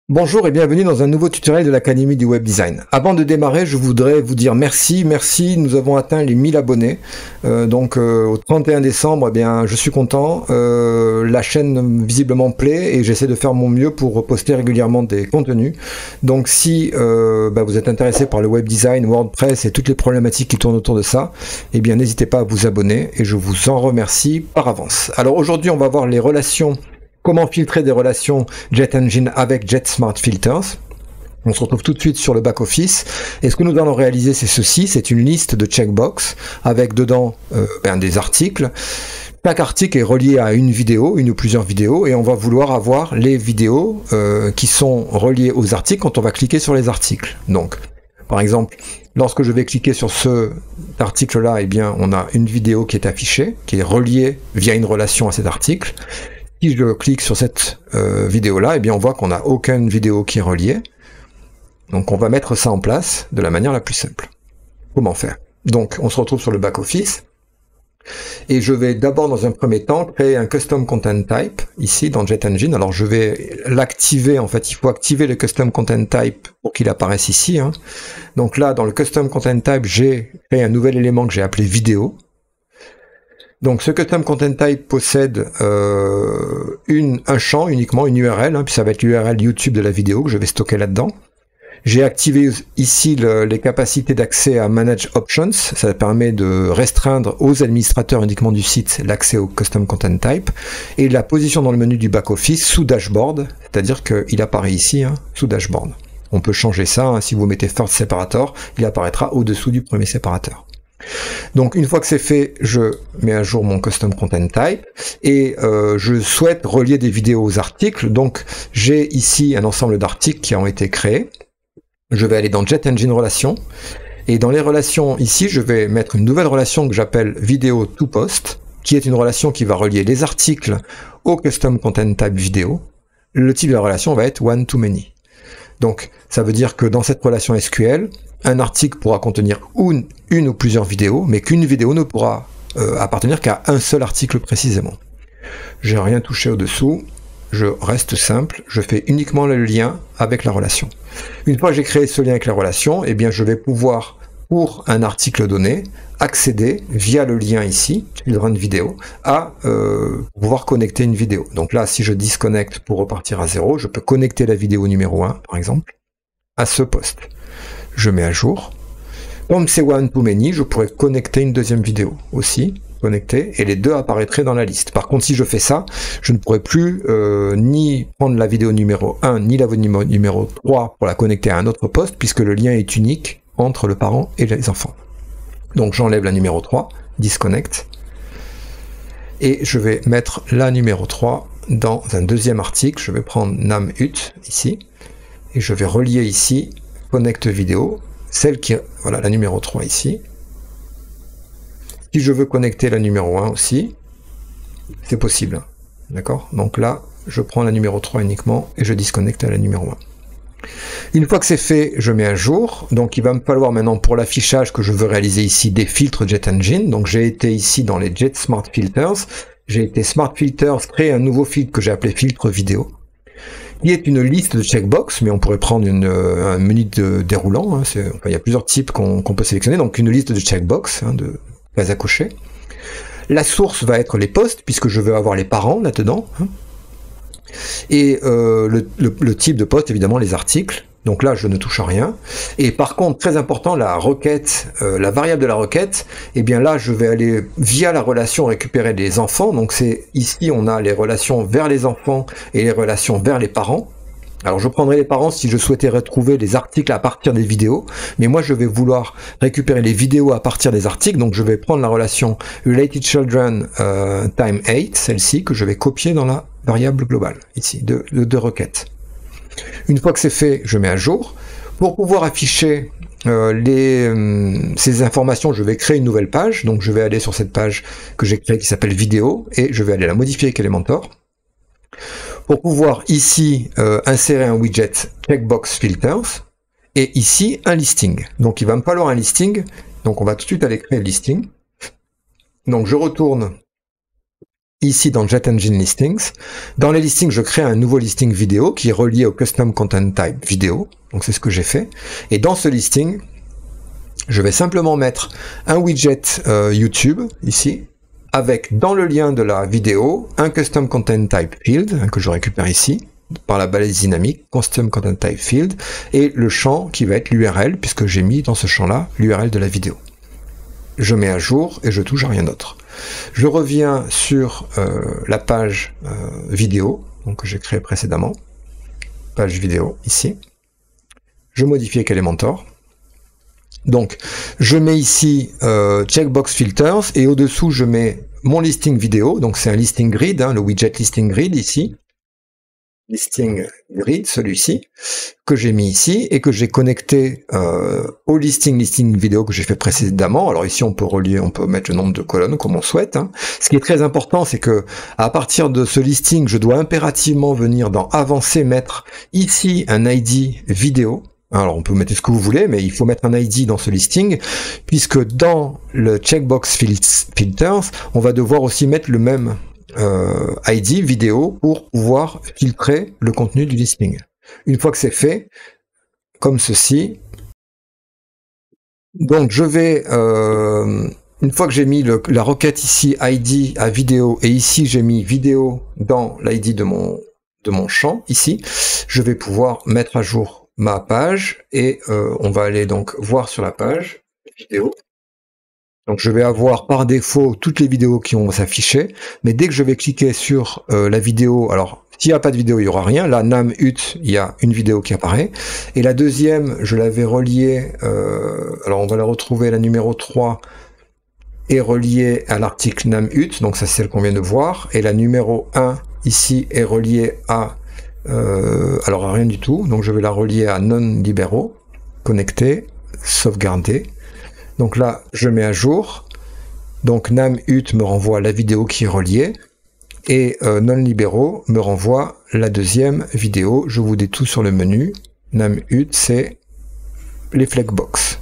Bonjour et bienvenue dans un nouveau tutoriel de l'Académie du Web Design. Avant de démarrer, je voudrais vous dire merci, nous avons atteint les 1000 abonnés. Au 31 décembre, eh bien, je suis content. La chaîne visiblement plaît et j'essaie de faire mon mieux pour poster régulièrement des contenus. Donc si vous êtes intéressé par le web design, WordPress et toutes les problématiques qui tournent autour de ça, eh bien n'hésitez pas à vous abonner et je vous en remercie par avance. Alors aujourd'hui, on va voir les relations. Comment filtrer des relations JetEngine avec JetSmart Filters. On se retrouve tout de suite sur le back-office. Et ce que nous allons réaliser, c'est ceci. C'est une liste de checkbox avec dedans des articles. Chaque article est relié à une vidéo, une ou plusieurs vidéos. Et on va vouloir avoir les vidéos qui sont reliées aux articles quand on va cliquer sur les articles. Donc, par exemple, lorsque je vais cliquer sur cet article-là, eh bien, on a une vidéo qui est affichée, qui est reliée via une relation à cet article. Si je clique sur cette vidéo-là, eh bien on voit qu'on n'a aucune vidéo qui est reliée. Donc on va mettre ça en place de la manière la plus simple. Comment faire? Donc on se retrouve sur le back-office. Et je vais d'abord dans un premier temps créer un Custom Content Type, ici dans JetEngine. Alors je vais l'activer, en fait il faut activer le Custom Content Type pour qu'il apparaisse ici. Donc là dans le Custom Content Type, j'ai créé un nouvel élément que j'ai appelé vidéo. Donc ce Custom Content Type possède un champ uniquement, une URL, puis ça va être l'URL YouTube de la vidéo que je vais stocker là-dedans. J'ai activé ici les capacités d'accès à Manage Options, ça permet de restreindre aux administrateurs uniquement du site l'accès au Custom Content Type, et la position dans le menu du back-office sous Dashboard, c'est-à-dire qu'il apparaît ici, sous Dashboard. On peut changer ça, si vous mettez First Separator, il apparaîtra au-dessous du premier séparateur. Donc une fois que c'est fait, je mets à jour mon Custom Content Type et je souhaite relier des vidéos aux articles. Donc j'ai ici un ensemble d'articles qui ont été créés. Je vais aller dans JetEngine Relations et dans les relations ici, je vais mettre une nouvelle relation que j'appelle Video to Post, qui est une relation qui va relier les articles au Custom Content Type vidéo. Le type de la relation va être One to Many. Donc ça veut dire que dans cette relation SQL, un article pourra contenir une ou plusieurs vidéos, mais qu'une vidéo ne pourra appartenir qu'à un seul article précisément. Je n'ai rien touché au-dessous, je reste simple, je fais uniquement le lien avec la relation. Une fois que j'ai créé ce lien avec la relation, eh bien je vais pouvoir, pour un article donné, accéder via le lien ici, Children Video, à pouvoir connecter une vidéo. Donc là, si je disconnecte pour repartir à 0, je peux connecter la vidéo numéro 1, par exemple, à ce poste. Je mets à jour. Comme c'est One to Many, je pourrais connecter une deuxième vidéo aussi, connecter, et les deux apparaîtraient dans la liste. Par contre, si je fais ça, je ne pourrai plus ni prendre la vidéo numéro 1, ni la vidéo numéro 3 pour la connecter à un autre poste, puisque le lien est unique entre le parent et les enfants. Donc j'enlève la numéro 3, disconnect, et je vais mettre la numéro 3 dans un deuxième article. Je vais prendre NamHut ici, et je vais relier ici Connect vidéo, celle qui, voilà, la numéro 3 ici. Si je veux connecter la numéro 1 aussi, c'est possible. D'accord? Donc là, je prends la numéro 3 uniquement et je disconnecte à la numéro 1. Une fois que c'est fait, je mets à jour. Donc il va me falloir maintenant pour l'affichage que je veux réaliser ici des filtres JetEngine. Donc j'ai été ici dans les JetSmart Filters. J'ai été Smart Filters, créer un nouveau filtre que j'ai appelé filtre vidéo, qui est une liste de checkbox, mais on pourrait prendre un menu déroulant. Il y a plusieurs types qu'on peut sélectionner, donc une liste de checkbox, de cases à cocher. La source va être les posts, puisque je veux avoir les parents là-dedans. Et le type de poste, évidemment, les articles. Donc là, je ne touche à rien. Et par contre, très important, la requête, la variable de la requête, eh bien là, je vais aller via la relation récupérer les enfants. Donc c'est ici, on a les relations vers les enfants et les relations vers les parents. Alors je prendrai les parents si je souhaitais retrouver les articles à partir des vidéos, mais moi je vais vouloir récupérer les vidéos à partir des articles, donc je vais prendre la relation Related Children time 8, celle-ci, que je vais copier dans la variable globale, ici, de requête. Une fois que c'est fait, je mets à jour. Pour pouvoir afficher ces informations, je vais créer une nouvelle page. Donc je vais aller sur cette page que j'ai créée qui s'appelle vidéo et je vais aller la modifier avec Elementor. Pour pouvoir ici insérer un widget checkbox filters et ici un listing. Donc il va me falloir un listing. Donc on va tout de suite aller créer le listing. Donc je retourne ici dans Jet Engine Listings. Dans les listings, je crée un nouveau listing vidéo qui est relié au Custom Content Type vidéo. Donc c'est ce que j'ai fait. Et dans ce listing, je vais simplement mettre un widget YouTube ici, avec dans le lien de la vidéo, un Custom Content Type Field que je récupère ici par la balise dynamique, Custom Content Type Field, et le champ qui va être l'URL, puisque j'ai mis dans ce champ-là l'URL de la vidéo. Je mets à jour et je touche à rien d'autre. Je reviens sur la page vidéo, donc que j'ai créée précédemment, page vidéo ici. Je modifie avec Elementor. Donc, je mets ici Checkbox Filters et au-dessous, je mets mon listing vidéo. Donc, c'est un listing grid, le widget listing grid ici. Listing grid, celui-ci, que j'ai mis ici et que j'ai connecté au listing vidéo que j'ai fait précédemment. Alors ici, on peut relier, on peut mettre le nombre de colonnes comme on souhaite. Ce qui est très important, c'est que à partir de ce listing, je dois impérativement venir dans Avancer, mettre ici un ID vidéo. Alors on peut mettre ce que vous voulez, mais il faut mettre un ID dans ce listing, puisque dans le Checkbox Filters, on va devoir aussi mettre le même ID vidéo pour pouvoir filtrer le contenu du listing. Une fois que c'est fait, comme ceci, donc je vais, une fois que j'ai mis la requête ici ID à vidéo, et ici j'ai mis vidéo dans l'ID de mon champ, ici, je vais pouvoir mettre à jour ma page et on va aller donc voir sur la page vidéo. Donc je vais avoir par défaut toutes les vidéos qui vont s'afficher, mais dès que je vais cliquer sur la vidéo, alors s'il n'y a pas de vidéo, il n'y aura rien. Là, NamHut, il y a une vidéo qui apparaît. Et la deuxième, je l'avais reliée, alors on va la retrouver, la numéro 3 est reliée à l'article NamHut, donc ça c'est celle qu'on vient de voir. Et la numéro 1 ici est reliée à alors rien du tout, donc je vais la relier à non-libéraux, connecter, sauvegarder. Donc là, je mets à jour. Donc NamHut me renvoie la vidéo qui est reliée et non-libéraux me renvoie la deuxième vidéo. Je vous dis tout sur le menu. NamHut, c'est les Flexbox.